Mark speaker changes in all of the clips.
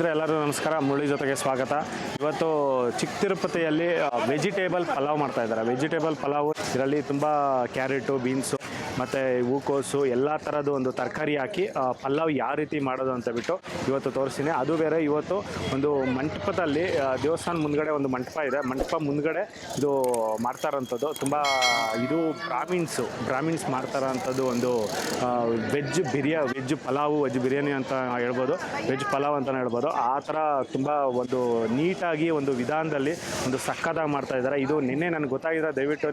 Speaker 1: ಸ್ನೇಹಿತರೆ ಎಲ್ಲರೂ ನಮಸ್ಕಾರ. ಮುರಳಿ ಜೊತೆಗೆ ಸ್ವಾಗತ. ಇವತ್ತು ಚಿಕ್ಕ ತಿರುಪತಿಯಲ್ಲಿ ವೆಜಿಟೇಬಲ್ ಪಲಾವ್ ಮಾಡ್ತಾ ಇದ್ದಾರೆ. ವೆಜಿಟೇಬಲ್ ಪಲಾವ್ ಇದರಲ್ಲಿ ತುಂಬ ಕ್ಯಾರೆಟು, ಬೀನ್ಸು ಮತ್ತು ಹೂಕೋಸು ಎಲ್ಲ ಥರದ್ದು ಒಂದು ತರಕಾರಿ ಹಾಕಿ ಪಲಾವ್ ಯಾವ ರೀತಿ ಮಾಡೋದು ಅಂತ ಬಿಟ್ಟು ಇವತ್ತು ತೋರಿಸ್ತೀನಿ. ಅದು ಬೇರೆ ಇವತ್ತು ಒಂದು ಮಂಟಪದಲ್ಲಿ ದೇವಸ್ಥಾನ ಮುಂದ್ಗಡೆ ಒಂದು ಮಂಟಪ ಇದೆ. ಮಂಟಪ ಮುಂದ್ಗಡೆ ಇದು ಮಾಡ್ತಾರಂಥದ್ದು. ತುಂಬ ಇದು ಬ್ರಾಹ್ಮಿನ್ಸ್ ಮಾಡ್ತಾರಂಥದ್ದು ಒಂದು ವೆಜ್ ಪಲಾವು, ವೆಜ್ ಬಿರಿಯಾನಿ ಅಂತ ಹೇಳ್ಬೋದು, ವೆಜ್ ಪಲಾವ್ ಅಂತಲೇ ಹೇಳ್ಬೋದು. ಆ ಥರ ತುಂಬ ಒಂದು ನೀಟಾಗಿ ಒಂದು ವಿಧಾನದಲ್ಲಿ ಒಂದು ಸಕ್ಕತ್ತಾಗಿ ಮಾಡ್ತಾ ಇದ್ದಾರೆ. ಇದು ನಿನ್ನೆ ನನಗೆ ಗೊತ್ತಾಗಿದ್ರೆ ದಯವಿಟ್ಟು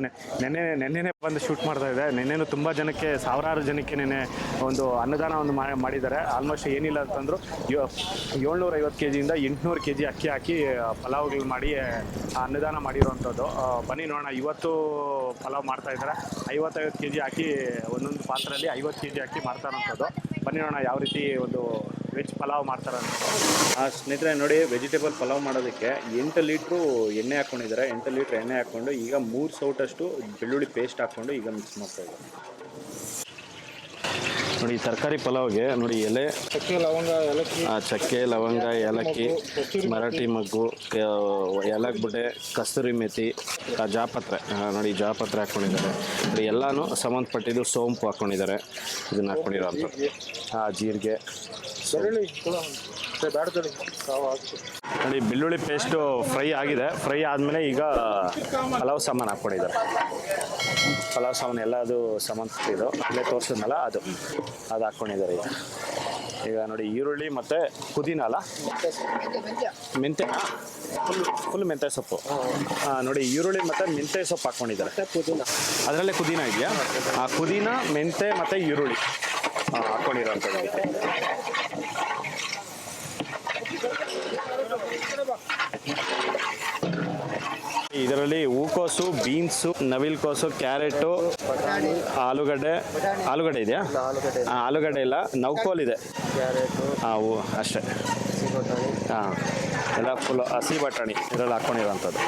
Speaker 1: ನೆನ್ನೆನೇ ಬಂದು ಶೂಟ್ ಮಾಡ್ತಾ ಇದೆ. ನೆನ್ನೆನೂ ತುಂಬ ಜನಕ್ಕೆ, ಸಾವಿರಾರು ಜನಕ್ಕೆ ನೆನ್ನೆ ಒಂದು ಅನ್ನದಾನ ಒಂದು ಮಾಡಿದ್ದಾರೆ. ಆಲ್ಮೋಸ್ಟ್ ಏನಿಲ್ಲ ಅಂತಂದ್ರು 750 kgಯಿಂದ 800 kg ಅಕ್ಕಿ ಹಾಕಿ ಪಲಾವ್ಗಳು ಮಾಡಿ ಅನ್ನದಾನ ಮಾಡಿರೋವಂಥದ್ದು. ಬನ್ನಿ ನೋಡೋಣ. ಇವತ್ತು ಪಲಾವ್ ಮಾಡ್ತಾ ಇದ್ದಾರೆ. 50 kg ಹಾಕಿ ಒಂದೊಂದು ಪಾತ್ರೆಯಲ್ಲಿ 50 kg ಹಾಕಿ ಮಾಡ್ತಾ ಇರೋವಂಥದ್ದು. ಬನ್ನಿ ನೋಡೋಣ ಯಾವ ರೀತಿ ಒಂದು ವೆಜ್ ಪಲಾವ್ ಮಾಡ್ತಾರೆ ಅಂತ. ಸ್ನೇಹಿತರೆ ನೋಡಿ, ವೆಜಿಟೇಬಲ್ ಪಲಾವ್ ಮಾಡೋದಕ್ಕೆ 8 ಲೀಟ್ರು ಎಣ್ಣೆ ಹಾಕ್ಕೊಂಡಿದ್ದಾರೆ. 8 ಲೀಟ್ರ್ ಎಣ್ಣೆ ಹಾಕ್ಕೊಂಡು ಈಗ 3 ಸೌಟಷ್ಟು ಬೆಳ್ಳುಳ್ಳಿ ಪೇಸ್ಟ್ ಹಾಕ್ಕೊಂಡು ಈಗ ಮಿಕ್ಸ್ ಮಾಡ್ತಾ ಇದ್ದಾರೆ. ನೋಡಿ ತರಕಾರಿ ಪಲಾವ್ಗೆ ನೋಡಿ ಎಲೆ, ಚಕ್ಕೆ ಲವಂಗ ಏಲಕ್ಕಿ, ಮರಾಠಿ ಮಗ್ಗು, ಏಲಕ್ಕಿ ಬುಡ್ಡೆ, ಕಸ್ತೂರಿ ಮೆಥಿ, ಜಾಪತ್ರೆ ನೋಡಿ ಜಾಪತ್ರೆ ಹಾಕ್ಕೊಂಡಿದ್ದಾರೆ. ನೋಡಿ ಎಲ್ಲನೂ ಸಂಬಂಧಪಟ್ಟಿದ್ದು ಸೋಂಪು ಹಾಕ್ಕೊಂಡಿದ್ದಾರೆ. ಇದನ್ನು ಹಾಕ್ಕೊಂಡಿರೋ ಅಂತ ಜೀರಿಗೆ ನೋಡಿ. ಬೆಳ್ಳುಳ್ಳಿ ಪೇಸ್ಟು ಫ್ರೈ ಆಗಿದೆ. ಫ್ರೈ ಆದಮೇಲೆ ಈಗ ಪಲಾವ್ ಸಾಮಾನು ಹಾಕ್ಕೊಂಡಿದ್ದಾರೆ. ಪಲಾವ್ ಸಾಮಾನು ಎಲ್ಲ ಅದು ಸಂಬಂಧಿಸಿದ್ದು ಅಲ್ಲೇ ತೋರಿಸಿದ್ನಲ್ಲ ಅದು ಹಾಕ್ಕೊಂಡಿದ್ದಾರೆ. ಈಗ ನೋಡಿ ಈರುಳ್ಳಿ ಮತ್ತು ಪುದೀನ ಅಲ್ಲ ಮೆಂತ್ಯ, ಫುಲ್ ಮೆಂತ್ಯ ಸೊಪ್ಪು. ನೋಡಿ ಈರುಳ್ಳಿ ಮತ್ತು ಮೆಂತ್ಯ ಸೊಪ್ಪು ಹಾಕ್ಕೊಂಡಿದ್ದಾರೆ. ಅದರಲ್ಲೇ ಪುದೀನ ಇದೆಯಾ? ಆ ಪುದೀನ, ಮೆಂತ್ಯ ಮತ್ತು ಈರುಳ್ಳಿ ಹಾಕ್ಕೊಂಡಿರೋಂಥದ್ದು. ಇದರಲ್ಲಿ ಹೂಕೋಸು, ಬೀನ್ಸು, ನವಿಲುಕೋಸು, ಕ್ಯಾರೆಟು, ಆಲೂಗಡ್ಡೆ ಇದೆಯಾ? ಆಲೂಗಡ್ಡೆ ಇಲ್ಲ, ನೌಕೋಲ್ ಇದೆ. ಅಷ್ಟೇ. ಎಲ್ಲ ಫುಲ್ ಹಸಿ ಬಟಾಣಿ ಇದರಲ್ಲಿ ಹಾಕ್ಕೊಂಡಿರೋಂಥದ್ದು.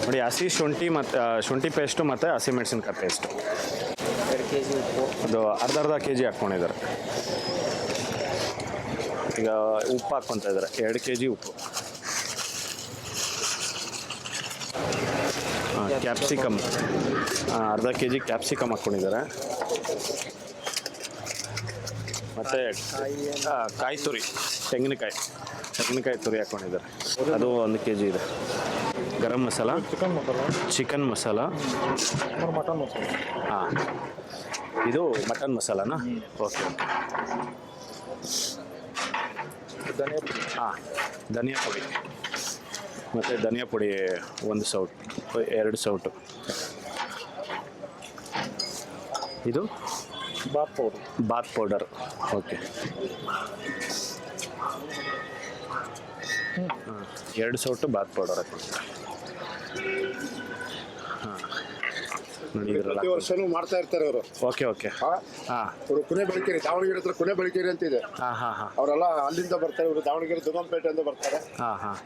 Speaker 1: ನೋಡಿ ಹಸಿ ಶುಂಠಿ ಪೇಸ್ಟು ಮತ್ತು ಹಸಿಮೆಣಸಿನ್ಕಾಯಿ ಪೇಸ್ಟು
Speaker 2: 2 kg ಉಪ್ಪು,
Speaker 1: ಅದು ಅರ್ಧ kg ಹಾಕ್ಕೊಂಡಿದ್ದಾರೆ. ಈಗ ಉಪ್ಪು ಹಾಕ್ಕೊತಾ ಇದ್ದಾರೆ. 2 kg ಉಪ್ಪು. ಕ್ಯಾಪ್ಸಿಕಮ್ ಅರ್ಧ kg ಕ್ಯಾಪ್ಸಿಕಮ್ ಹಾಕ್ಕೊಂಡಿದ್ದಾರೆ. ಮತ್ತು ಕಾಯಿ ತುರಿ, ತೆಂಗಿನಕಾಯಿ ತುರಿ ಹಾಕ್ಕೊಂಡಿದ್ದಾರೆ. ಅದು 1 kg ಇದೆ. Garam masala, chicken masala,
Speaker 2: mutton masala.
Speaker 1: ಇದು ಮಟನ್ ಮಸಾಲನಾ? ಓಕೆ. ಧನಿಯಾ ಪುಡಿ ಮತ್ತು ಧನಿಯಾ ಪುಡಿ 1 ಸೌಟ್, 2 ಸೌಟು. ಇದು ಬಾತ್ ಪೌಡರ್. ಓಕೆ. 2 ಸೌಟು ಬಾತ್ ಪೌಡರ್ ಹಾಕ್ಕೊಳ್ತಾರೆ. ನೋಡಿ
Speaker 3: ಪ್ರತಿ ವರ್ಷನೂ ಮಾಡ್ತಾ ಇರ್ತಾರೆ ಅವರು.
Speaker 1: ಓಕೆ.
Speaker 3: ಅವರು ಕುನೆ ಬೆಳಕೇರಿ, ದಾವಣಗೆರೆ ಹತ್ರ ಕುನೆ ಬೆಳಕೇರಿ ಅಂತ ಇದೆ. ಅವರೆಲ್ಲ ಅಲ್ಲಿಂದ ಬರ್ತಾರೆ. ಇವರು ದಾವಣಗೆರೆ ದುಗಂಪೇಟೆ ಅಂತ ಬರ್ತಾರೆ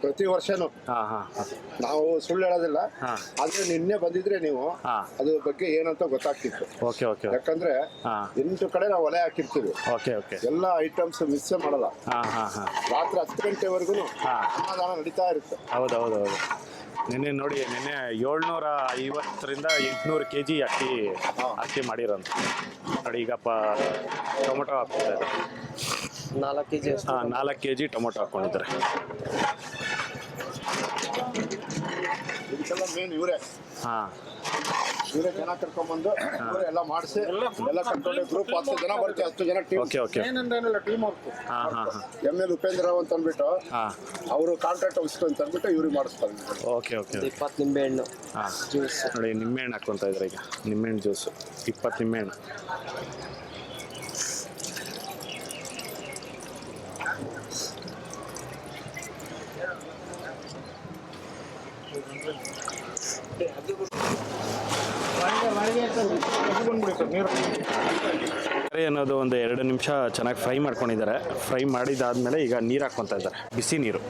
Speaker 3: ಪ್ರತಿ ವರ್ಷನೂ. ನಾವು ಸುಳ್ಳು ಹೇಳೋದಿಲ್ಲ, ಆದ್ರೆ ನಿನ್ನೆ ಬಂದಿದ್ರೆ ನೀವು ಅದ್ರ ಬಗ್ಗೆ ಏನಂತ ಗೊತ್ತಾಗ್ತಿತ್ತು. ಯಾಕಂದ್ರೆ 8 ಕಡೆ ನಾವು ಒಲೆ ಹಾಕಿರ್ತೀವಿ. ಎಲ್ಲ ಐಟಮ್ಸ್ ಮಿಸ್ ಮಾಡಲ್ಲ. ರಾತ್ರಿ 10 ಗಂಟೆವರೆಗೂ ಅನ್ನದಾನ ನಡೀತಾ ಇರುತ್ತೆ.
Speaker 1: ಹೌದು. ನಿನ್ನೆ ನೋಡಿ, ನಿನ್ನೆ 750ರಿಂದ 800 kg ಅಕ್ಕಿ ಮಾಡಿರೋಂಥ. ನೋಡಿ ಈಗ ಟೊಮೊಟೊ ಹಾಕ್ತಾ ಇದ್ದಾರೆ. 4 kg ಟೊಮೊಟೊ ಹಾಕ್ಕೊಂಡಿದ್ದಾರೆ.
Speaker 3: ಇದಕ್ಕೆಲ್ಲ ಮೇನ್ ಇವರೇ ಜನ ಕರ್ಕೊಂಡ್ಬಂದು ಎಲ್ಲ ಮಾಡಿಸಿ ಎಲ್ಲ ಕರ್ಕೊಂಡು ಗ್ರೂಪ್ 10 ಜನ ಬರ್ತೀವಿ. 10 ಜನ team. Team work. ML Upendra Rao ಅಂತ ಅಂದ್ಬಿಟ್ಟು ಅವರು ಕಾಂಟ್ರಾಕ್ಟ್ ಇಷ್ಟು ಅಂತ ಅಂದ್ಬಿಟ್ಟು ಇವ್ರಿಗೆ ಮಾಡಿಸ್ತಾರೆ.
Speaker 2: 20 ನಿಂಬೆಹಣ್ಣು ಜ್ಯೂಸ್.
Speaker 1: ನೋಡಿ ನಿಂಬೆಹಣ್ಣು ಹಾಕ್ಕೊಂತ ಇದ್ದಾರೆ. ಈಗ ನಿಂಬೆಹಣ್ಣು ಜ್ಯೂಸು 20 ನಿಂಬೆಹಣ್ಣು. ಫ್ರೈ ಅನ್ನೋದು ಒಂದು 2 ನಿಮಿಷ ಚೆನ್ನಾಗಿ ಫ್ರೈ ಮಾಡ್ಕೊಂಡಿದ್ದಾರೆ. ಫ್ರೈ ಮಾಡಿದಾದ್ಮೇಲೆ ಈಗ ನೀರು ಹಾಕ್ಕೊತಾ ಇದ್ದಾರೆ, ಬಿಸಿ ನೀರು.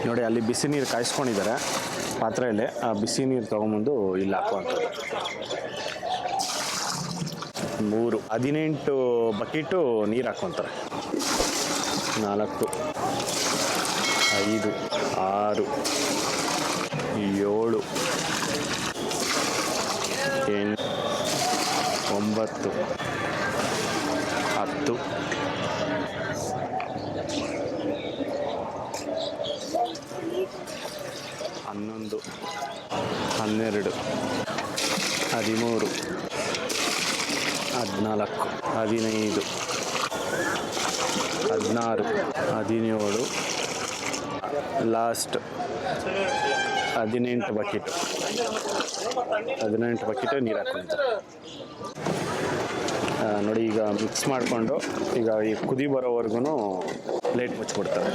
Speaker 1: ನೋಡಿ ಅಲ್ಲಿ ಬಿಸಿ ನೀರು ಕಾಯಿಸ್ಕೊಂಡಿದ್ದಾರೆ ಪಾತ್ರೆಯಲ್ಲಿ. ಆ ಬಿಸಿ ನೀರು ತೊಗೊಂಬಂದು ಇಲ್ಲಿ ಹಾಕುವಂಥದ್ದು. 18 ಬಕೆಟು ನೀರು ಹಾಕ್ಕೊತಾರೆ. 4, 5, 6, 7, 8, 9, 10, 11, 12, 13, 14, 15, 16, 17, ಲಾಸ್ಟ್ 18 ಬಕೆಟ್. 18 ಬಕೆಟ್ ನೀರು ಹಾಕ್ಕೊತಾರೆ. ನೋಡಿ ಈಗ ಮಿಕ್ಸ್ ಮಾಡಿಕೊಂಡು ಈಗ ಈ ಕುದಿ ಬರೋವರೆಗೂ ಪ್ಲೇಟ್ ಮುಚ್ಚಿಬಿಡ್ತಾರೆ.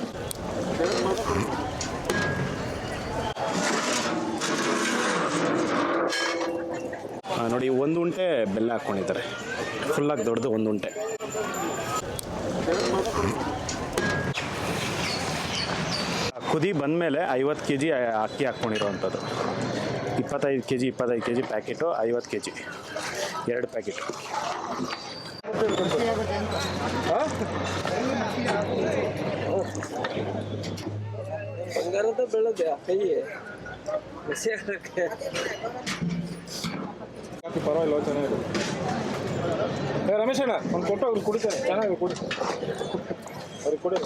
Speaker 1: ನೋಡಿ 1 ಉಂಟೆ ಬೆಲ್ಲ ಹಾಕ್ಕೊಂಡಿದ್ದಾರೆ, ಫುಲ್ಲಾಗಿ ದೊಡ್ಡದು 1 ಉಂಟೆ. ಕುದಿ ಬಂದಮೇಲೆ 50 kg ಅಕ್ಕಿ ಹಾಕ್ಕೊಂಡಿರೋವಂಥದ್ದು. 25 kg ಪ್ಯಾಕೆಟು, 50 kg 2 ಪ್ಯಾಕೆಟು.
Speaker 2: ಬಂಗಾರದ ಬೆಳದೆ ಕೈ
Speaker 4: ಪರವಾಗಿಲ್ಲ, ಚೆನ್ನಾಗಿದೆ. ರಮೇಶ್ ಅಣ್ಣ ಒಂದು ಕೊಟ್ಟು ಅವ್ರಿಗೆ ಕುಡಿತಾರೆ, ಚೆನ್ನಾಗಿ ಕುಡಿ, ಅವ್ರಿಗೆ ಕೊಡಿ,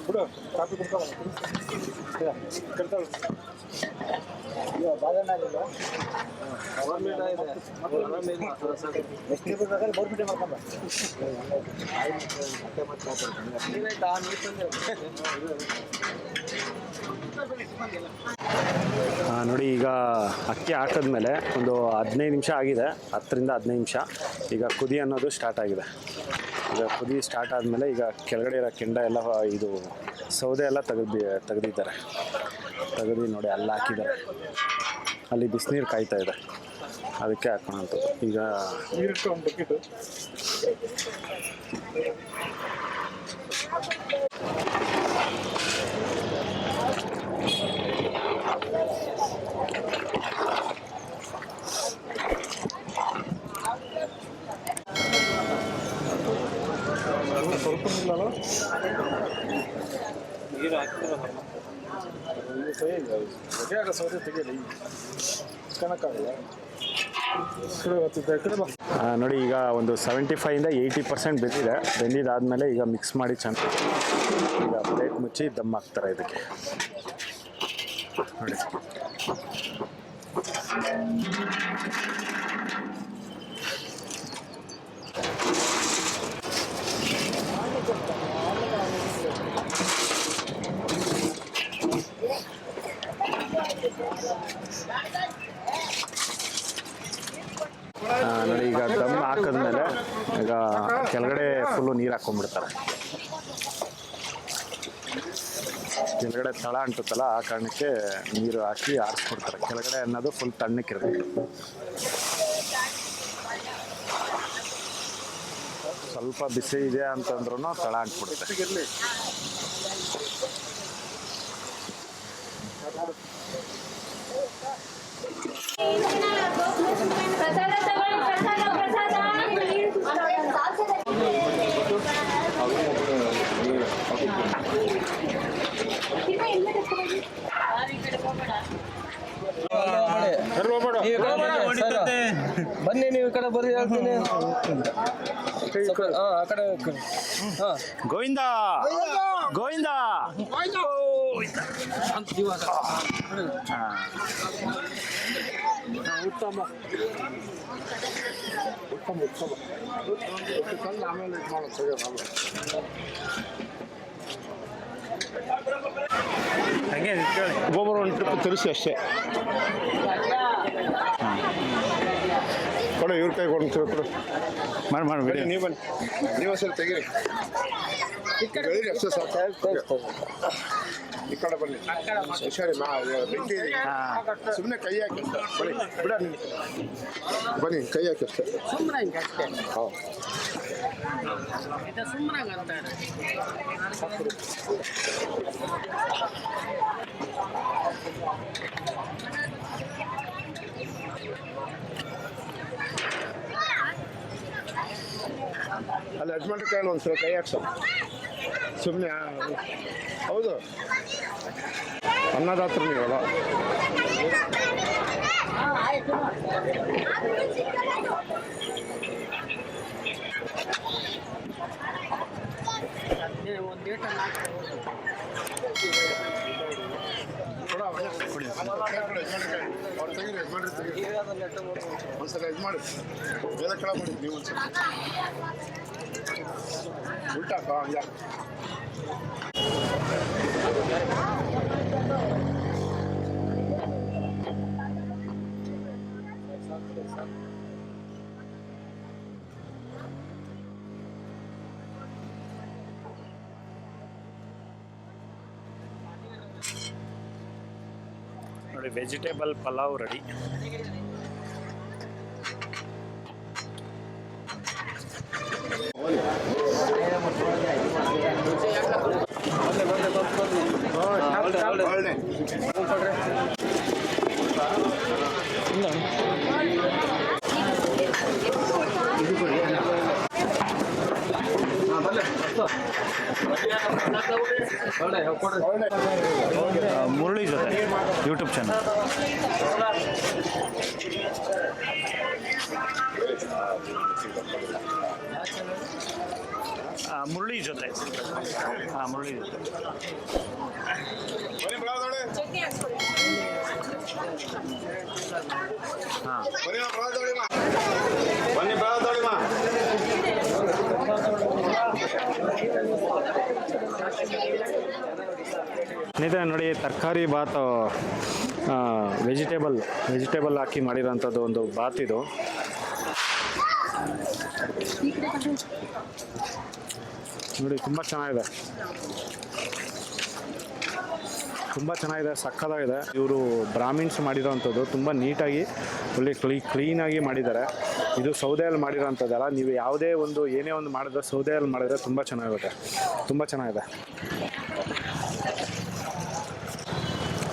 Speaker 4: ಕೊಡು ಕಾಫಿ ಕೊಡ್ತಾವ
Speaker 1: ನೋಡಿ ಈಗ ಅಕ್ಕಿ ಹಾಕಿದ್ಮೇಲೆ ಒಂದು 15 ನಿಮಿಷ ಆಗಿದೆ, 10 ರಿಂದ 15 ನಿಮಿಷ. ಈಗ ಕುದಿ ಅನ್ನೋದು ಸ್ಟಾರ್ಟ್ ಆಗಿದೆ. ಈಗ ಕುದಿ ಸ್ಟಾರ್ಟ್ ಆದಮೇಲೆ ಈಗ ಕೆಳಗಡೆ ಇರೋ ಕೆಂಡ ಎಲ್ಲ ಇದು ಸೌದೆ ಎಲ್ಲ ತೆಗೆದಿದ್ದಾರೆ. ತೆಗೆದು ನೋಡಿ ಅಲ್ಲಿ ಹಾಕಿದ್ದಾರೆ. ಅಲ್ಲಿ ಬಿಸಿನೀರು ಕಾಯ್ತಾ ಇದೆ, ಅದಕ್ಕೆ ಹಾಕೋಣಂಥದ್ದು. ಈಗ
Speaker 4: ನೀರಿಟ್ಟು ಒಂದು ಬಕೆಟು ಸ್ವಲ್ಪ ಇಲ್ಲಲ್ಲ, ನೀರು ಹಾಕಿದ್ರೆ ಹೊಗೆ ಆಗೋ ಸೌದೆ ತೆಗೆಯಲಿ, ಕಣಕ್ಕಾಗಲ್ಲ.
Speaker 1: ನೋಡಿ ಈಗ ಒಂದು 75 ಇಂದ 80% ಬೆಂದಿದೆ. ಬೆಂದಿದ್ದಾದಮೇಲೆ ಈಗ ಮಿಕ್ಸ್ ಮಾಡಿ ಚೆನ್ನಾಗಿ ಈಗ ಪ್ಲೇಟ್ ಮುಚ್ಚಿ ದಮ್ ಹಾಕ್ತಾರೆ ಇದಕ್ಕೆ. ನೋಡಿ ನೋಡಿ ಈಗ ದಮ್ ಹಾಕಿದ್ಮೇಲೆ ಈಗ ಕೆಳಗಡೆ ಫುಲ್ಲು ನೀರು ಹಾಕ್ಕೊಂಡ್ಬಿಡ್ತಾರೆ. ಕೆಳಗಡೆ ತಳ ಅಂಟುತ್ತಲ್ಲ, ಆ ಕಾರಣಕ್ಕೆ ನೀರು ಹಾಕಿ ಆರಿಸ್ಕೊಡ್ತಾರೆ. ಕೆಳಗಡೆ ಅನ್ನೋದು ಫುಲ್ ತಣ್ಣಕ್ಕಿರಬೇಕು. ಸ್ವಲ್ಪ ಬಿಸಿ ಇದೆ ಅಂತಂದ್ರೂ ತಳ ಅಂಟ್ಬಿಡುತ್ತೆ.
Speaker 2: ಬನ್ನಿ, ನೀವು ಈ ಕಡೆ ಬರ್ರಿ, ಹೇಳ್ತೀನಿ. ಆ ಕಡೆ
Speaker 1: ಗೋವಿಂದ ಗೋವಿಂದ.
Speaker 3: ಉತ್ತಮ ಉತ್ತಮ ಉತ್ತಮ ತಂದು ಆಮೇಲೆ ಇದು ಮಾಡೋದು
Speaker 1: ಹಾಗೆ
Speaker 3: ಗೊಬ್ಬರ ಒಂದು ಟ್ರಿಪ್ ತಿರ್ಸಿ ಅಷ್ಟೇ. ಕೊಡು, ಇವ್ರ ಕೈ ಕೊಡ್ತೀವಿ, ಕೊಡು
Speaker 1: ಮಾಡಿ
Speaker 3: ನೀವು ಬನ್ನಿ, ನೀವು ಸರಿ ತೆಗೀರಿ, ಅಷ್ಟೇ ಸಾಕು. ಈ ಕಡೆ ಬನ್ನಿ ಸರಿ ಬೆಂಕಿ ಸುಮ್ಮನೆ ಕೈ ಹಾಕಿ ಬನ್ನಿ ಬಿಡ ನೀನು ಬನ್ನಿ ಕೈ ಹಾಕಿ ಅಷ್ಟೇ ಹೌದು ಅಲ್ಲಿ ಯಜಮಾನ್ರ ಕೈಯಲ್ಲಿ ಒಂದ್ಸಲ ಕೈ ಹಾಕ್ಸ ಸುಮ್ಮನೆ ಹೌದು ಅನ್ನದಾತ್ರ ನೀವಲ್ಲ ಒಂದ್ಸಲ ಇದು ಮಾಡಿ ಬೇರೆ ಕೆಳ ಮಾಡಿ ನೀವು ಒಂದ್ಸಲ ಉಲ್ಟಾಕ ಹಂಗ
Speaker 1: ನೋಡಿ ವೆಜಿಟೇಬಲ್ ಪಲಾವ್ ರೆಡಿ. ಮುರಳಿ ಜೊತೆ ಯೂಟ್ಯೂಬ್ ಚಾನಲ್. ಮುರಳಿ ಜೊತೆ ಮುರಳಿ ಜೊತೆ ಹಾಂ ಸ್ನೇಹಿತರೆ ನೋಡಿ ತರಕಾರಿ ಬಾತ್ ವೆಜಿಟೇಬಲ್ ಹಾಕಿ ಮಾಡಿರೋಂಥದ್ದು ಒಂದು ಬಾತ್ ಇದು. ನೋಡಿ ತುಂಬ ಚೆನ್ನಾಗಿದೆ, ಸಕ್ಕತ್ತಾಗಿದೆ. ಇವರು ಬ್ರಾಹ್ಮಿನ್ಸ್ ಮಾಡಿರೋವಂಥದ್ದು ತುಂಬ ನೀಟಾಗಿ ಒಳ್ಳೆ ಕ್ಲೀನಾಗಿ ಮಾಡಿದ್ದಾರೆ. ಇದು ಸೌದೆಯಲ್ಲಿ ಮಾಡಿರೋಂಥದ್ದಲ್ಲ, ನೀವು ಯಾವುದೇ ಒಂದು ಏನೇ ಒಂದು ಮಾಡಿದ್ರೆ ಸೌದೆಯಲ್ಲಿ ಮಾಡಿದ್ರೆ ತುಂಬ ಚೆನ್ನಾಗಿದೆ.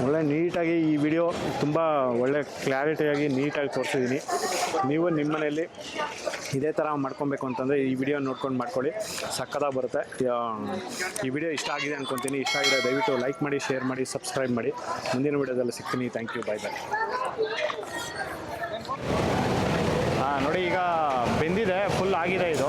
Speaker 1: ಒಳ್ಳೆ ನೀಟಾಗಿ ಈ ವಿಡಿಯೋ ತುಂಬ ಒಳ್ಳೆ ಕ್ಲಾರಿಟಿಯಾಗಿ ನೀಟಾಗಿ ತೋರಿಸಿದ್ದೀನಿ. ನೀವು ನಿಮ್ಮ ಮನೆಯಲ್ಲಿ ಇದೇ ಥರ ಮಾಡ್ಕೊಬೇಕು ಅಂತಂದರೆ ಈ ವಿಡಿಯೋ ನೋಡ್ಕೊಂಡು ಮಾಡ್ಕೊಳ್ಳಿ, ಸಕ್ಕತ್ತಾಗಿ ಬರುತ್ತೆ. ಈ ವಿಡಿಯೋ ಇಷ್ಟ ಆಗಿದೆ ಅಂದ್ಕೊತೀನಿ. ಇಷ್ಟ ಆಗಿದೆ ದಯವಿಟ್ಟು ಲೈಕ್ ಮಾಡಿ, ಶೇರ್ ಮಾಡಿ, ಸಬ್ಸ್ಕ್ರೈಬ್ ಮಾಡಿ. ಮುಂದಿನ ವಿಡಿಯೋದಲ್ಲಿ ಸಿಗ್ತೀನಿ. ಥ್ಯಾಂಕ್ ಯು, ಬಾಯ್. ನೋಡಿ ಈಗ ಬೆಂದಿದೆ, ಫುಲ್ ಆಗಿದೆ ಇದು.